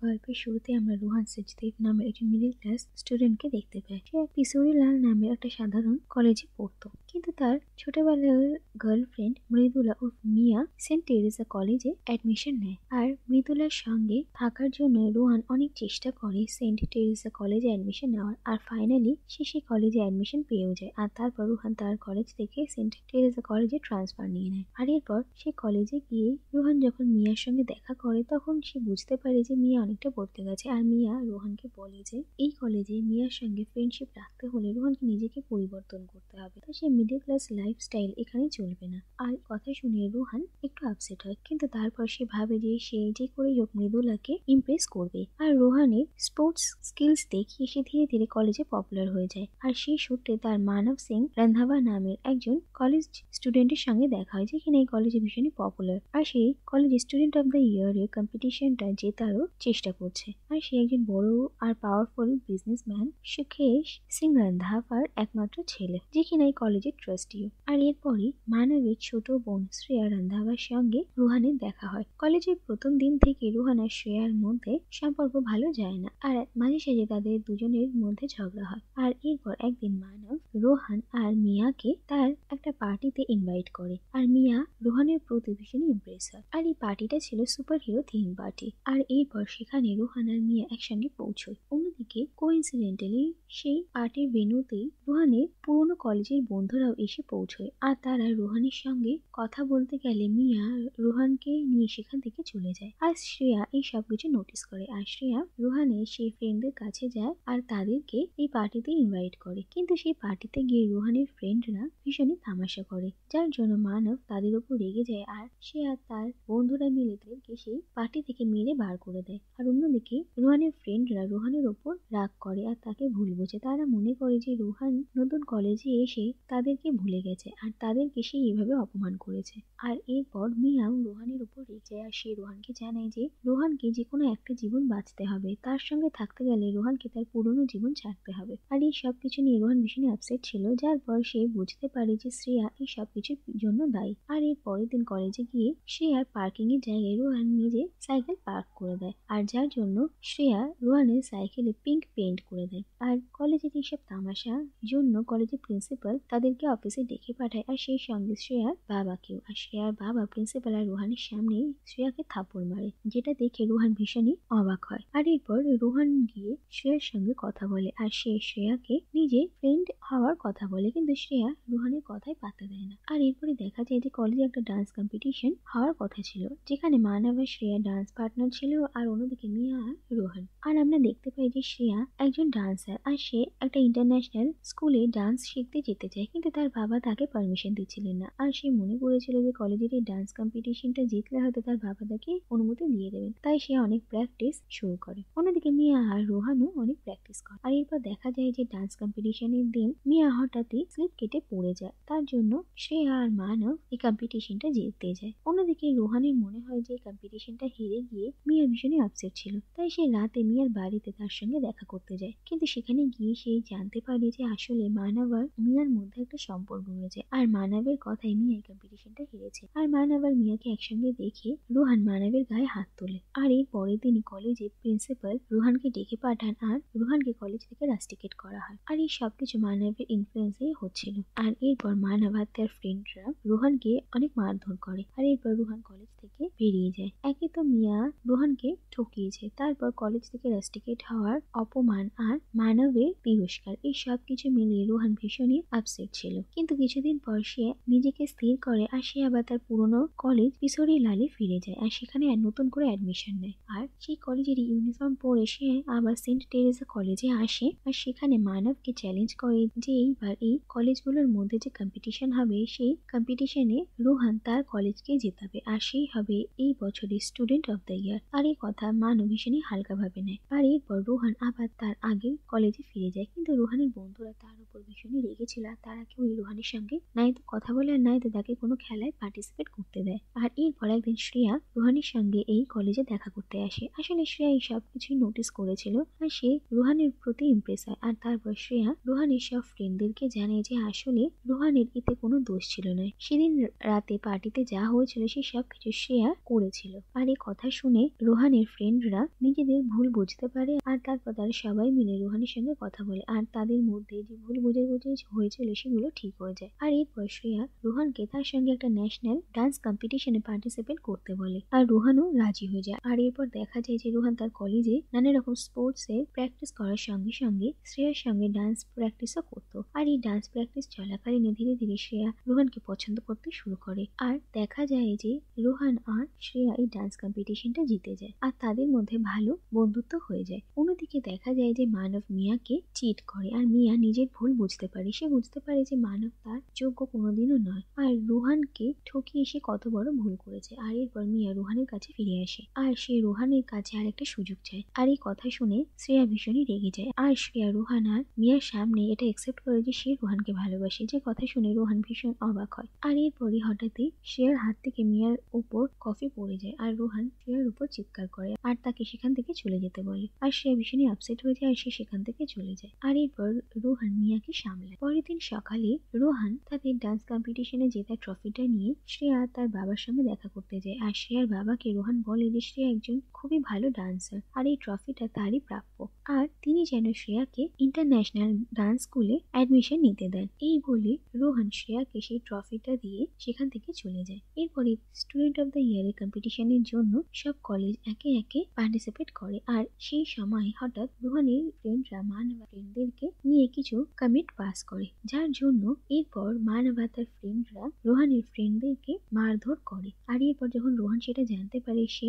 গল্পের শুরুতে আমরা রোহান সচদেব নামের একজন মিডল ক্লাস স্টুডেন্টকে দেখতে পাই। সে কিশোরীলাল নামের একটা সাধারণ কলেজে পড়তো, কিন্তু তার ছোটবেলার গার্লফ্রেন্ড মৃদুলা ও মিয়া সেন্ট টেরেসা কলেজে অ্যাডমিশন নেয়। আর মৃদুলার সঙ্গে থাকার জন্য রোহান অনেক চেষ্টা করে সেন্ট টেরেসা কলেজে অ্যাডমিশন নেওয়ার। আর ফাইনালি সে সেই কলেজে অ্যাডমিশন পেয়েও যায়। আর তারপর রোহান তার কলেজ থেকে সেন্ট টেরেসা কলেজে ট্রান্সফার নিয়ে নেয়। আর এরপর সে কলেজে গিয়ে রোহান যখন মিয়ার সঙ্গে দেখা করে তখন সে বুঝতে পারে যে মিয়া অনেকটা বদলে গেছে। আর মিয়া রোহানকে বলে যে এই কলেজে মিয়ার সঙ্গে ফ্রেন্ডশিপ রাখতে হলে রোহানকে নিজেকে পরিবর্তন করতে হবে, তাই সে মিডল ক্লাস লাইফস্টাইল এখানে চলবে না। আর কথা শুনে রোহান একটু আপসেট হয়, কিন্তু তারপর সে ভাবে যে সে যে করেই হোক মৃদুলাকে ইমপ্রেস করবে। আর রোহানের স্পোর্টস স্কিলস দেখিয়ে সে ধীরে ধীরে কলেজে পপুলার হয়ে যায়। আর সেই সূত্রে তার মানব সিং রন্ধাবা নামের একজন কলেজ স্টুডেন্টের সঙ্গে দেখা হয়, যেখানে এই কলেজে ভীষণই পপুলার। আর সেই college student of the year এর কম্পিটিশনটা জেতারও চেষ্টা করছে। আর সে একজন বড় আর পাওয়ারফুল বিজনেসম্যান সুখেশ সিং রন্ধাবার একমাত্র ছেলে, যে কিনা এই কলেজের ট্রাস্টিও। আর এরপরই মানবের ছোট বোন শ্রেয়া রন্ধাবার সঙ্গে রোহানের দেখা হয়। কলেজের প্রথম দিন থেকে রোহান আর শ্রেয়ার মধ্যে সম্পর্ক ভালো যায় না, আর মাঝে সাঝে তাদের দুজনের মধ্যে ঝগড়া হয়। আর এরপর একদিন মানব রোহান আর মিয়াকে তার একটা পার্টিতে ইনভাইট করে। আর মিয়া রোহানের প্রতি ভীষণই ইমপ্রেস হয়। আর এই পার্টিটা ছিল সুপার হিরো থিম পার্টি। আর এরপর সেখানে রোহান আর মিয়া একসঙ্গে পৌঁছয়। অন্যদিকে কোইন্সিডেন্টালি সেই পার্টির ভেন্যুতেই রোহানের পুরনো কলেজের বন্ধুরাও এসে পৌঁছয়। আর তারা রোহানের সঙ্গে কথা বলতে গেলে মিয়া রোহানকে নিয়ে সেখান থেকে চলে যায়। আর শ্রেয়া এই সবকিছু নোটিস করে। আর শ্রেয়া রোহানের সেই ফ্রেন্ডদের কাছে যায় আর তাদেরকে এই পার্টিতে ইনভাইট করে। কিন্তু সেই পার্টিতে গিয়ে রোহানের ফ্রেন্ডরা ভীষণই তামাশা করে, যার জন্য মানব তাদের উপর রেগে যায়। আর সে আর তার বন্ধুরা মিলে তাদেরকে সেই পার্টি থেকে মেরে বার করে দেয়। আর অন্যদিকে রোহানের ফ্রেন্ডরা রোহানের ওপর রাগ করে আর তাকে ভুল বোঝে। তারা মনে করে যে রোহান নতুন কলেজে এসে তাদেরকে ভুলে গেছে আর তাদেরকে সে এইভাবে অপমান করেছে। আর এরপর মিয়াও রোহানের উপর রেগে যায়। আর সে রোহানকে জানায় যে রোহানকে যে কোনো একটা জীবন বাঁচতে হবে, তার সঙ্গে থাকতে গেলে রোহানকে তার পুরনো জীবন ছাড়তে হবে। আর এই সবকিছু নিয়ে রোহান ভীষণ আপসেট ছিল, যার পর সে বুঝতে পারে যে শ্রেয়া এই সবকিছুর জন্য দায়ী। আর এর পরের দিন কলেজে গিয়ে শ্রেয়ার পার্কিং এর জায়গায় রোহান নিজে সাইকেল পার্ক করে দেয়, আর যার জন্য শ্রেয়া রোহানের সাইকেলে পিঙ্ক পেইন্ট করে দেয়। আর কলেজের এইসব তামাশার জন্য কলেজের প্রিন্সিপাল তাদেরকে অফিসে ডেকে পাঠায়, আর সেই সঙ্গে শ্রেয়ার বাবাকেও। আর শ্রেয়ার বাবা প্রিন্সিপাল আর রোহানের সামনে শ্রেয়াকে থাপ্পড় মারে, যেটা দেখে রোহান ভীষণই অবাক হয়। আর এরপর রোহান গিয়ে শ্রেয়ার সঙ্গে কথা বলে, আর সে শ্রেয়াকে নিজে ফ্রেন্ড হওয়ার কথা বলে, কিন্তু শ্রেয়া রোহানের কথায় পাত্তা দেয় না। আর এরপরে দেখা যায় যে কলেজে একটা ডান্স কম্পিটিশন হওয়ার কথা ছিল, যেখানে মানব আর শ্রেয়া ডান্স পার্টনার ছিল, আর অন্যদিকে মিয়া আর রোহান। আর আমরা দেখতে পাই যে শ্রেয়া একজন ডান্সার, আর সে একটা ইন্টারন্যাশনাল স্কুলে ডান্স শিখতে যেতে চায়, কিন্তু তার বাবা তাকে পারমিশন দিচ্ছিলেন না। আর সে মনে করেছিল যে কলেজের এই ডান্স কম্পিটিশনটা জিতলে হয়তো তার বাবা তাকে অনুমতি দিয়ে দেবেন, তাই সে অনেক প্র্যাকটিস শুরু করে। অন্যদিকে মিয়া আর রোহানও অনেক প্র্যাকটিস করে। আর এরপর দেখা যায় যে ডান্স কম্পিটিশনের দিন মিয়া হঠাৎই স্লিপ কেটে পড়ে যায়, তার জন্য শ্রেয়া আর মানব এই কম্পিটিশনটা জিততে যায়। অন্যদিকে রোহানের মনে হয় যে কম্পিটিশনটা হেরে গিয়ে মিয়া ভীষণই আপসেট ছিল, তাই সে রাতে মিয়ার বাড়িতে তার সঙ্গে দেখা করতে যায়। কিন্তু সেখানে গিয়ে সে জানতে পারে যে আসলে মানব আর মিয়ার মধ্যে একটা সম্পর্ক রয়েছে, আর মানবের কথায় মিয়া এই কম্পিটিশনটা হেরেছে। আর মানব আর মিয়াকে একসঙ্গে দেখে রোহান মানবের গায়ে হাত তোলে। আর এর পরের দিনই কলেজে প্রিন্সিপাল রোহানকে ডেকে পাঠান, আর রোহানকে কলেজ থেকে রাস্টিকেট করা হয়। আর এই সবকিছু মানবের ইনফ্লুয়েন্সেই হচ্ছিল। আর এরপর মানব আর তার ফ্রেন্ডরা রোহানকে অনেক মারধর করে। আর এরপর রোহান কলেজ থেকে বেরিয়ে যায়। একে তো মিয়া রোহানকে ঠকিয়েছে, তারপর কলেজ থেকে রাস্টিকেট হওয়ার অপমান আর মানবের তিরস্কার, এই সবকিছু মিলিয়ে রোহান ভীষণই আপসেট ছিল। কিন্তু কিছুদিন পর সে নিজেকে স্থির করে, আর সে আবার তার পুরনো কলেজ কিশোরীলালে ফিরে যায়, আর সেখানে নতুন করে অ্যাডমিশন নেয়। আর সেই কলেজের ইউনিফর্ম পরে সে আবার সেন্ট টেরেসা কলেজে আসে, আর সেখানে মানবকে চ্যালেঞ্জ করে যে এইবার এই কলেজগুলোর মধ্যে যে কম্পিটিশন হবে সেই কম্পিটিশনে রোহান তার কলেজকে জেতাবে, আর সেই হবে এই বছরের স্টুডেন্ট অফ দ্য ইয়ার। আর এই কথা মানব ভীষণই হালকাভাবে নেয়। আর এরপর রোহান আবার তার আগের কলেজে ফিরে যায়, কিন্তু রোহানের বন্ধুরা তার উপর ভীষণই রেগেছিল আর তারা কেউ রোহানের সঙ্গে নাই তো কথা বলে আর নাই তো তাকে কোনো খেলায় পার্টিসিপেট করতে দেয়। আর এরপর একদিন শ্রেয়া রোহানের সঙ্গে এই কলেজে দেখা করতে আসে। আসলে শ্রেয়া এই সব কিছুই নোটিস করেছিল আর সে রোহানের প্রতি ইমপ্রেস হয়। আর তারপর শ্রেয়া রোহানের সব ফ্রেন্ডদেরকে জানে যে আসলে রোহানের এতে কোনো দোষ ছিল না, সেদিন রাতে পার্টিতে যা হয়েছিল সে সব কিছু শ্রেয়া করেছিল। আর এই কথা শুনে রোহানের ফ্রেন্ডরা নিজেদের ভুল বুঝতে পারে আর তারপর তারা সবাই মিলে রোহানের সঙ্গে কথা বলে আর তাদের মধ্যে যে ভুল বোঝাবুঝি হয়েছিল সেগুলো ঠিক হয়ে যায়। আর এরপর শ্রেয়া রোহানকে তার সঙ্গে একটা ন্যাশনাল ডান্স কম্পিটিশনে পার্টিসিপেট করতে বলে আর রোহানও রাজি হয়ে যায়। আর এরপর দেখা যায় যে রোহান তার কলেজে নানা রকম স্পোর্টস এর প্র্যাকটিস করার সঙ্গে সঙ্গে শ্রেয়ার সঙ্গে ডান্স প্র্যাকটিসও করতো। আর এই ডান্স প্র্যাকটিস চলাকালীন ধীরে ধীরে শ্রেয়া রোহানকে পছন্দ করতে শুরু করে আর দেখা যায় যে রোহান আর শ্রেয়া এই ডান্স কম্পিটিশনটা জিতে যায় আর তাদের মধ্যে ভালো বন্ধুত্ব হয়ে যায়। অন্যদিকে দেখা যায় যে মানব মিয়াকে চিট করে আর মিয়া নিজের ভুল বুঝতে পারে, সে বুঝতে পারে যে মানব তার যোগ্য কোনোদিনও নয় আর রোহানকে ঠকিয়ে সে কত বড় ভুল করেছে। আর এরপর মিয়া রোহানের কাছে ফিরে আসে আর সে রোহানের কাছে আরেকটা সুযোগ চায়। আর এই কথা শুনে শ্রেয়া ভীষণই রেগে যায় আর শ্রেয়া রোহান আর মিয়ার সামনে এটা একসেপ্ট করে যে সে রোহানকে ভালোবাসে, যে কথা শুনে রোহান ভীষণ অবাক হয়। আর এরপরই হঠাৎই শ্রেয়ার হাত থেকে মিয়ার উপর কফি পড়ে যায় আর রোহান শ্রেয়ার উপর চিৎকার করে আর তাকে সেখান থেকে চলে যেতে বলে আর শ্রেয়া ভীষণই আপসেট হয়ে যায় আর সে সেখান থেকে চলে যায়। আর এরপর রোহান মিয়াকে সামলায়। পরের দিন সকালে রোহান তাদের ডান্স কম্পিটিশনে জেতা ট্রফিটা নিয়ে শ্রেয়া তার বাবার সঙ্গে দেখা করতে যায় আর শ্রেয়ার বাবাকে রোহান বলে যে শ্রেয়া একজন খুবই ভালো ডান্সার আর এই ট্রফিটা তারই প্রাপ্য আর তিনি যেন শ্রেয়াকে ইন্টারন্যাশনাল ডান্স স্কুলে অ্যাডমিশন নিতে দেন। এই বলে রোহান শ্রেয়াকে সেই ট্রফিটা দিয়ে সেখান থেকে চলে যায়। এরপরে স্টুডেন্ট অফ দ্য ইয়ারের কম্পিটিশনের জন্য সব কলেজ একে একে পার্টিসিপেট করে আর সেই সময় হঠাৎ রোহানের ফ্রেন্ডরা মানবা ফ্রেন্ডদেরকে নিয়ে কিছু কমিট পাস করে, যার জন্য এরপর মানবা তার ফ্রেন্ডরা রোহানের ফ্রেন্ডদেরকে মারধর করে। আর এরপর যখন রোহান সেটা জানতে পারে সে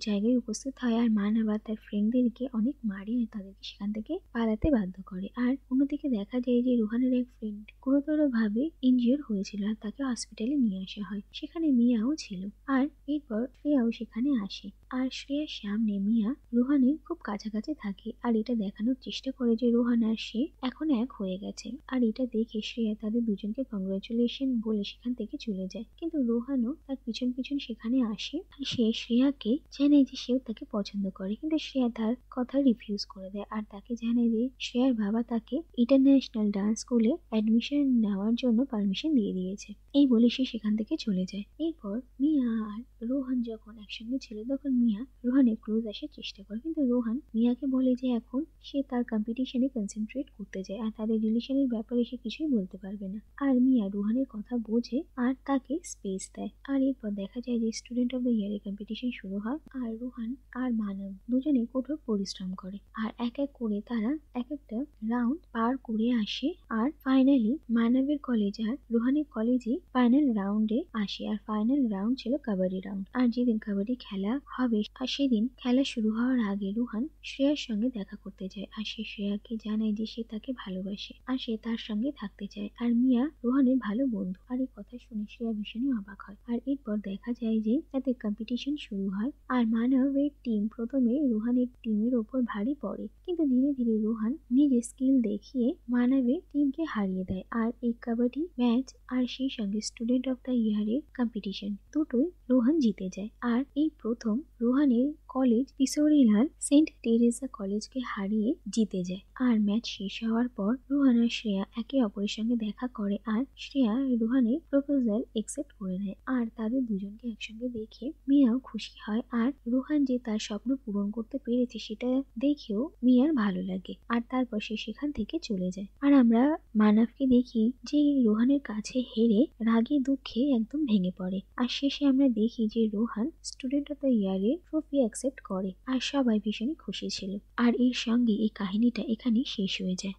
জায়গায় উপস্থিত হয় আর মানবা তার ফ্রেন্ডদেরকে অনেক মারে আর তাদেরকে সেখান থেকে পালাতে বাধ্য করে। আর অন্যদিকে দেখা যায় যে রোহানের এক ফ্রেন্ড গুরুতর ভাবে ইনজিওর হয়েছিল আর তাকে হসপিটালে নিয়ে আসা হয়, সেখানে মিয়াও ছিল। আর এরপর শ্রেয়াও সেখানে আসে আর শ্রেয়ার সামনে মিয়া রোহানের খুব কাছাকাছি থাকে আর এটা দেখানোর চেষ্টা করে যে রোহান আর সে এখন এক হয়ে গেছে। আর এটা দেখে শ্রেয়া তাদের দুজনকে কংগ্রাচুলেশন বলে সেখান থেকে চলে যায়, কিন্তু রোহানও তার পিছন পিছন সেখানে আসে আর সে শ্রেয়াকে জানায় যে সেও তাকে পছন্দ করে, কিন্তু শ্রেয়া তার কথা রিফিউজ করে দেয় আর তাকে জানায় যে শ্রেয়ার বাবা তাকে ইন্টারন্যাশনাল ডান্স স্কুলে অ্যাডমিশন নেওয়ার জন্য পারমিশন দিয়ে দিয়েছে। এই বলে সে সেখান থেকে চলে যায়। এরপর মিয়া আর রোহান যখন একসঙ্গে ছিল তখন মিয়া রোহানের ক্লোজ আসার চেষ্টা করে, কিন্তু রোহান মিয়াকে বলে যে এখন সে তার কম্পিটিশনে কনসেন্ট্রেট করতে যায় আর তাদের রিলেশনের ব্যাপারে সে কিছুই বলতে পারবে না। আর মিয়া রোহানের কথা বোঝে আর তাকে স্পেস দেয়। আর এরপর দেখা যায় যে স্টুডেন্ট অফ দ্য ইয়ারের কম্পিটিশন শুরু হয় আর রোহান আর মানব দুজনে কঠোর পরিশ্রম করে আর এক এক করে তারা এক একটা রাউন্ড পার করে আসে আর ফাইনালি মানবের কলেজ আর রোহানের কলেজে ফাইনাল রাউন্ডে আসে। আর ফাইনাল রাউন্ড ছিল কাবাডি রাউন্ড। আর যেদিন কাবাডি খেলা হবে আর সেদিন খেলা শুরু হওয়ার আগে রোহান শ্রেয়ার সঙ্গে দেখা করতে যায় আর সে শ্রেয়াকে জানায় যে সে তাকে ভালোবাসে আর সে তার সঙ্গে থাকতে চায়। আর মিয়া রোহানের ভালো বন্ধু। আর এই কথা শুনে শ্রেয়া ভীষণই অবাক হয়। আর এরপর দেখা যায় যে তাদের কম্পিটিশন শুরু হয় আর মানবের টিম প্রথমে রোহানের টিমের ওপর ভারী পড়ে, কিন্তু ধীরে ধীরে রোহান নিজের স্কিল দেখিয়ে মানবের টিমকে হারিয়ে দেয়। আর এই কাবাডি ম্যাচ আর সেই সঙ্গে স্টুডেন্ট অফ দ্য ইয়ারের কম্পিটিশন দুটোই রোহান জিতে যায়। আর এই প্রথম রোহানের কলেজ কিশোরীলাল সেন্ট টেরেসা কলেজকে হারিয়ে জিতে যায়। আর ম্যাচ শেষ হওয়ার পর রোহান আর শ্রেয়া একে অপরের সঙ্গে দেখা করে আর শ্রেয়া রোহানের প্রপোজাল একসেপ্ট করে নেয়। আর তাদের দুজনকে একসঙ্গে দেখে মিয়াও খুশি হয় আর রোহান যে তার স্বপ্ন পূরণ করতে পেরেছে সেটা দেখেও মিয়ার ভালো লাগে। আর তারপর সে সেখান থেকে চলে যায়। আর আমরা মানবকে দেখি যে রোহানের কাছে হেরে রাগে দুঃখে একদম ভেঙে পড়ে। আর শেষে আমরা দেখি যে রোহান স্টুডেন্ট অফ দ্য ইয়ারের ট্রফি অ্যাকসেপ্ট করে আর সবাই ভীষণই খুশি ছিল। আর এর সঙ্গে এই কাহিনীটা এখানেই শেষ হয়ে যায়।